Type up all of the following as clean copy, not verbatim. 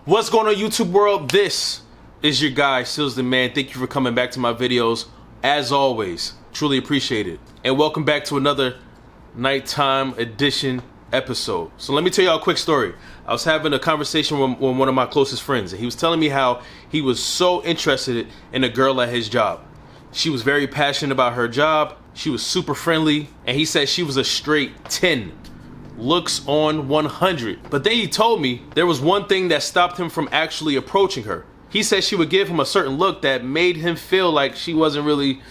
What's going on, YouTube world? This is your guy, Sealz the Man. Thank you for coming back to my videos. As always, truly appreciate it. And welcome back to another nighttime edition episode. So let me tell y'all a quick story. I was having a conversation with one of my closest friends, and he was telling me how he was so interested in a girl at his job. She was very passionate about her job. She was super friendly, and he said she was a straight 10. Looks on 100. But then he told me there was one thing that stopped him from actually approaching her. He said she would give him a certain look that made him feel like she wasn't really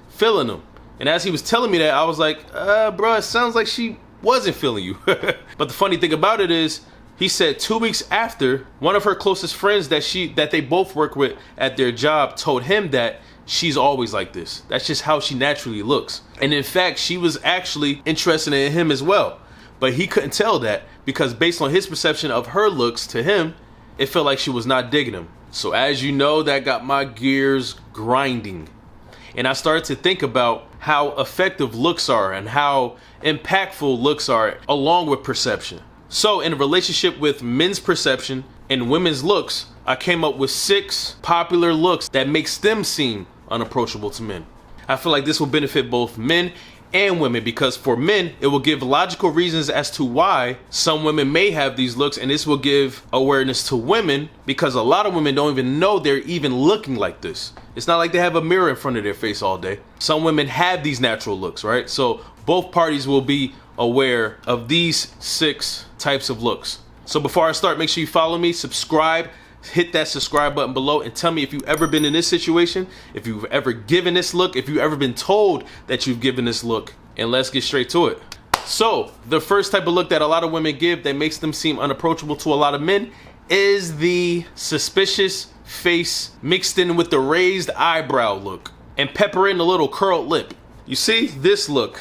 feeling him. And as he was telling me that, I was like, bro, it sounds like she wasn't feeling you. But the funny thing about it is, he said 2 weeks after, one of her closest friends that they both work with at their job told him that she's always like this. That's just how she naturally looks. And in fact, she was actually interested in him as well. But he couldn't tell that because based on his perception of her looks to him, it felt like she was not digging him. So as you know, that got my gears grinding. And I started to think about how effective looks are and how impactful looks are along with perception. So in a relationship with men's perception and women's looks, I came up with 6 popular looks that makes them seem unapproachable to men. I feel like this will benefit both men and women, because for men, it will give logical reasons as to why some women may have these looks, and this will give awareness to women because a lot of women don't even know they're even looking like this. It's not like they have a mirror in front of their face all day. Some women have these natural looks, right? So both parties will be aware of these 6 types of looks. So before I start, make sure you follow me, subscribe, hit that subscribe button below, and tell me if you've ever been in this situation, if you've ever given this look, if you've ever been told that you've given this look, and let's get straight to it. So the first type of look that a lot of women give that makes them seem unapproachable to a lot of men is the suspicious face mixed in with the raised eyebrow look and pepper in a little curled lip. You see this look?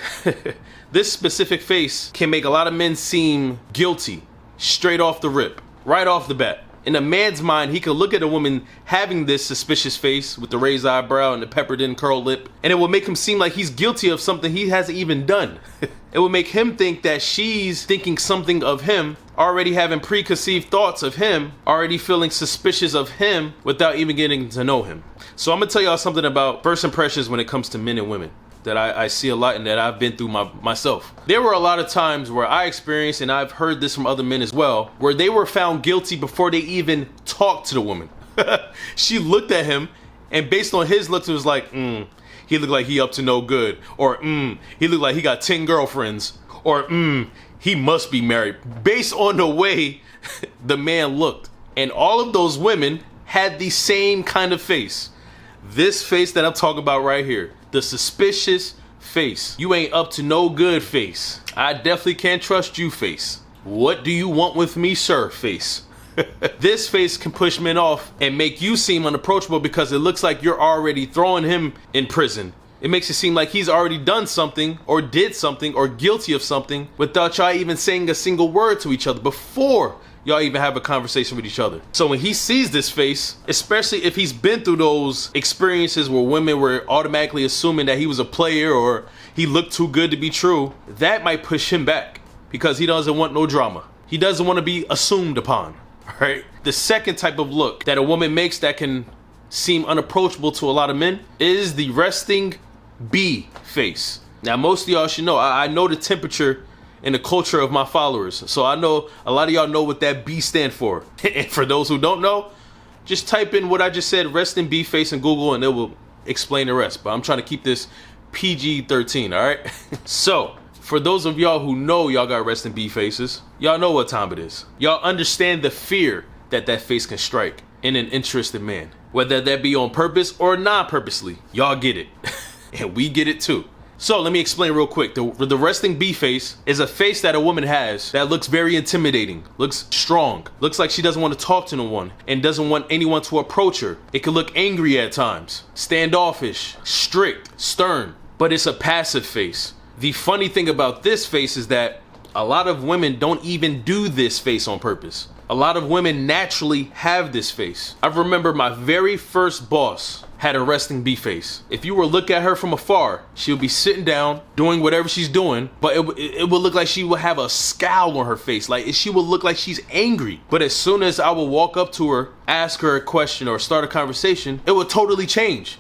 This specific face can make a lot of men seem guilty straight off the rip, right off the bat. In a man's mind, he could look at a woman having this suspicious face with the raised eyebrow and the peppered in curled lip, and it will make him seem like he's guilty of something he hasn't even done. It will make him think that she's thinking something of him, already having preconceived thoughts of him, already feeling suspicious of him without even getting to know him. So I'm gonna tell y'all something about first impressions when it comes to men and women that I see a lot and that I've been through myself. There were a lot of times where I experienced, and I've heard this from other men as well, where they were found guilty before they even talked to the woman. She looked at him, and based on his looks, it was like, he looked like he up to no good, or he looked like he got 10 girlfriends, or he must be married, based on the way the man looked. And all of those women had the same kind of face. This face that I'm talking about right here. The suspicious face. You ain't up to no good face. I definitely can't trust you face. What do you want with me, sir face? This face can push men off and make you seem unapproachable because it looks like you're already throwing him in prison. It makes it seem like he's already done something or did something or guilty of something without y'all even saying a single word to each other before y'all even have a conversation with each other. So when he sees this face, especially if he's been through those experiences where women were automatically assuming that he was a player or he looked too good to be true, that might push him back because he doesn't want no drama. He doesn't want to be assumed upon, right? The second type of look that a woman makes that can seem unapproachable to a lot of men is the resting bee face. Now, most of y'all should know, I know the temperature in the culture of my followers. So I know a lot of y'all know what that B stand for. And for those who don't know, just type in what I just said, resting B face in Google, and it will explain the rest. But I'm trying to keep this PG-13, all right? So for those of y'all who know y'all got resting B faces, y'all know what time it is. Y'all understand the fear that that face can strike in an interested man, whether that be on purpose or non-purposely. Y'all get it. And we get it too. So let me explain real quick. The resting bee face is a face that a woman has that looks very intimidating, looks strong, looks like she doesn't want to talk to no one and doesn't want anyone to approach her. It can look angry at times, standoffish, strict, stern, but it's a passive face. The funny thing about this face is that a lot of women don't even do this face on purpose. A lot of women naturally have this face. I remember my very first boss had a resting B face. If you were to look at her from afar, she would be sitting down, doing whatever she's doing, but it would look like she would have a scowl on her face. Like she would look like she's angry. But as soon as I would walk up to her, ask her a question or start a conversation, it would totally change.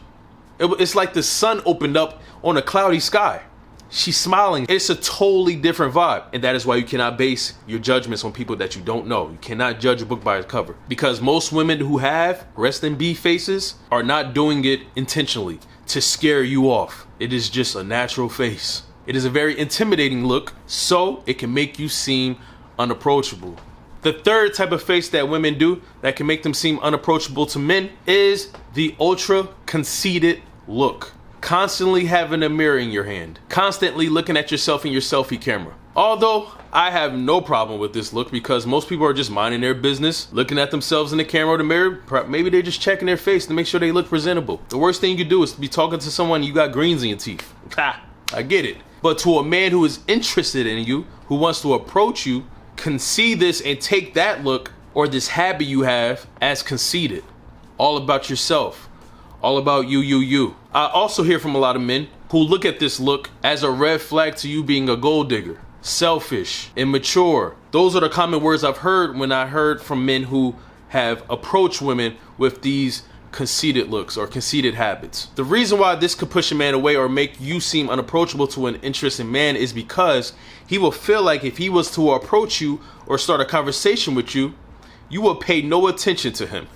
It's like the sun opened up on a cloudy sky. She's smiling. It's a totally different vibe. And that is why you cannot base your judgments on people that you don't know. You cannot judge a book by its cover. Because most women who have resting B faces are not doing it intentionally to scare you off. It is just a natural face. It is a very intimidating look, so it can make you seem unapproachable. The third type of face that women do that can make them seem unapproachable to men is the ultra conceited look. Constantly having a mirror in your hand, constantly looking at yourself in your selfie camera. Although I have no problem with this look because most people are just minding their business, looking at themselves in the camera or the mirror. Maybe they're just checking their face to make sure they look presentable. The worst thing you can do is be talking to someone and you got greens in your teeth. Ha, I get it. But to a man who is interested in you, who wants to approach you, can see this and take that look or this habit you have as conceited. All about yourself. All about you. I also hear from a lot of men who look at this look as a red flag to you being a gold digger, selfish, immature. Those are the common words I've heard when I heard from men who have approached women with these conceited looks or conceited habits. The reason why this could push a man away or make you seem unapproachable to an interested man is because he will feel like if he was to approach you or start a conversation with you, you will pay no attention to him.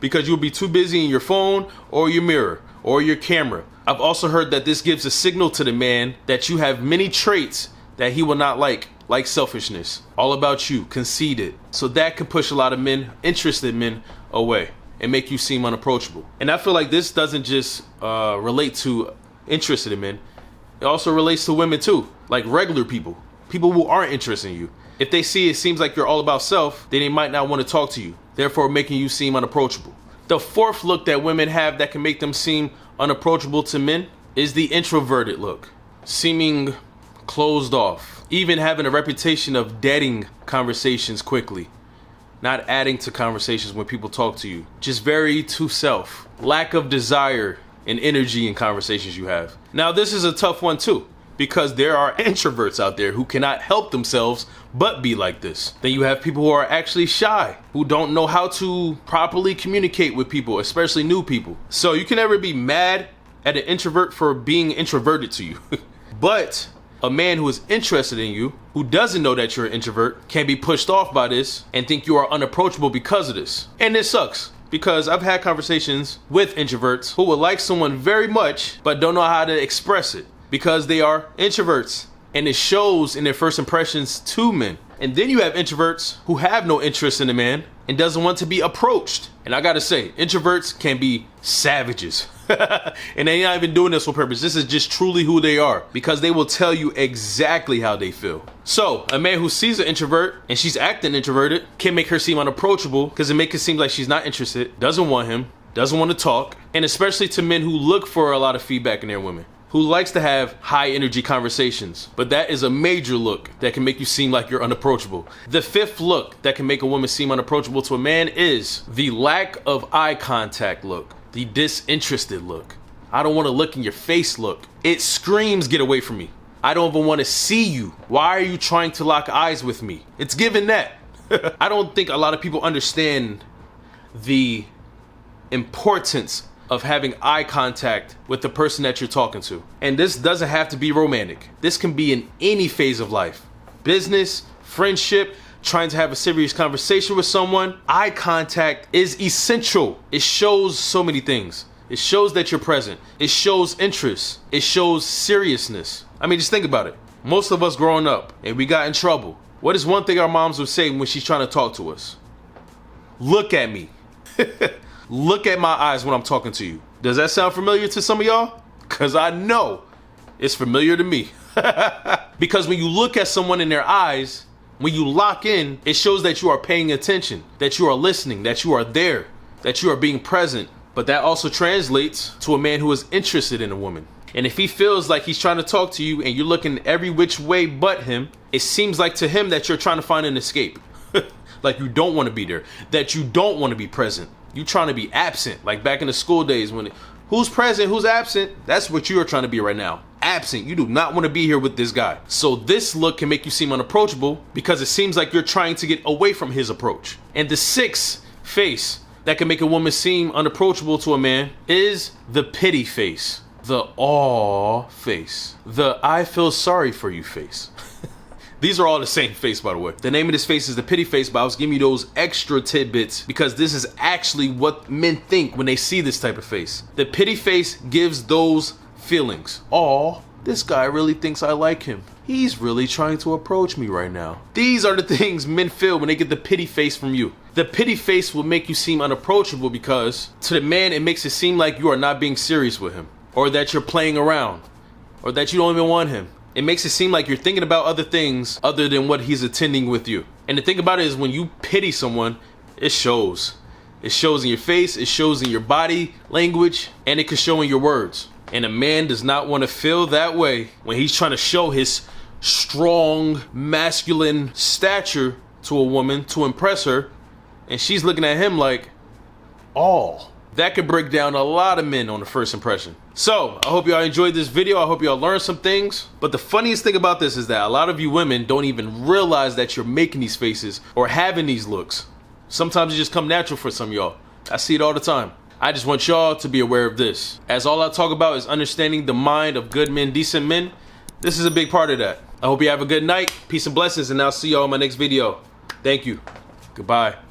Because you'll be too busy in your phone or your mirror or your camera. I've also heard that this gives a signal to the man that you have many traits that he will not like selfishness, all about you, conceited. So that can push a lot of men, interested men, away and make you seem unapproachable. And I feel like this doesn't just relate to interested men. It also relates to women too, like regular people who aren't interested in you. If they see it seems like you're all about self, then they might not want to talk to you, therefore making you seem unapproachable. The fourth look that women have that can make them seem unapproachable to men is the introverted look. Seeming closed off, even having a reputation of deading conversations quickly, not adding to conversations when people talk to you, just very to self, lack of desire and energy in conversations you have. Now this is a tough one too, because there are introverts out there who cannot help themselves but be like this. Then you have people who are actually shy, who don't know how to properly communicate with people, especially new people. So you can never be mad at an introvert for being introverted to you. But a man who is interested in you, who doesn't know that you're an introvert, can be pushed off by this and think you are unapproachable because of this. And this sucks, because I've had conversations with introverts who would like someone very much but don't know how to express it, because they are introverts and it shows in their first impressions to men. And then you have introverts who have no interest in a man and doesn't want to be approached. And I gotta say, introverts can be savages. And they're not even doing this on purpose. This is just truly who they are, because they will tell you exactly how they feel. So a man who sees an introvert and she's acting introverted can make her seem unapproachable, because it makes it seem like she's not interested, doesn't want him, doesn't want to talk. And especially to men who look for a lot of feedback in their women, who likes to have high energy conversations. But that is a major look that can make you seem like you're unapproachable. The fifth look that can make a woman seem unapproachable to a man is the lack of eye contact look, the disinterested look. I don't want to look in your face look. It screams, get away from me. I don't even want to see you. Why are you trying to lock eyes with me? It's given that. I don't think a lot of people understand the importance of having eye contact with the person that you're talking to. And this doesn't have to be romantic. This can be in any phase of life. Business, friendship, trying to have a serious conversation with someone. Eye contact is essential. It shows so many things. It shows that you're present. It shows interest. It shows seriousness. I mean, just think about it. Most of us growing up and we got in trouble. What is one thing our moms would say when she's trying to talk to us? Look at me. Look at my eyes when I'm talking to you. Does that sound familiar to some of y'all? Because I know it's familiar to me. Because when you look at someone in their eyes, when you lock in, it shows that you are paying attention, that you are listening, that you are there, that you are being present. But that also translates to a man who is interested in a woman. And if he feels like he's trying to talk to you and you're looking every which way but him, it seems like to him that you're trying to find an escape. Like you don't want to be there, that you don't want to be present. You trying to be absent, like back in the school days when who's present, who's absent? That's what you are trying to be right now. Absent. You do not want to be here with this guy. So this look can make you seem unapproachable because it seems like you're trying to get away from his approach. And the sixth face that can make a woman seem unapproachable to a man is the pity face, the aw face, the I feel sorry for you face. These are all the same face, by the way. The name of this face is the pity face, but I was giving you those extra tidbits because this is actually what men think when they see this type of face. The pity face gives those feelings. Aw, this guy really thinks I like him. He's really trying to approach me right now. These are the things men feel when they get the pity face from you. The pity face will make you seem unapproachable because to the man, it makes it seem like you are not being serious with him, or that you're playing around, or that you don't even want him. It makes it seem like you're thinking about other things other than what he's attending with you. And the thing about it is when you pity someone, it shows. It shows in your face, it shows in your body language, and it can show in your words. And a man does not want to feel that way when he's trying to show his strong, masculine stature to a woman to impress her, and she's looking at him like, oh. That could break down a lot of men on the first impression. So, I hope y'all enjoyed this video. I hope y'all learned some things. But the funniest thing about this is that a lot of you women don't even realize that you're making these faces or having these looks. Sometimes it just come natural for some of y'all. I see it all the time. I just want y'all to be aware of this. As all I talk about is understanding the mind of good men, decent men, this is a big part of that. I hope you have a good night. Peace and blessings, and I'll see y'all in my next video. Thank you. Goodbye.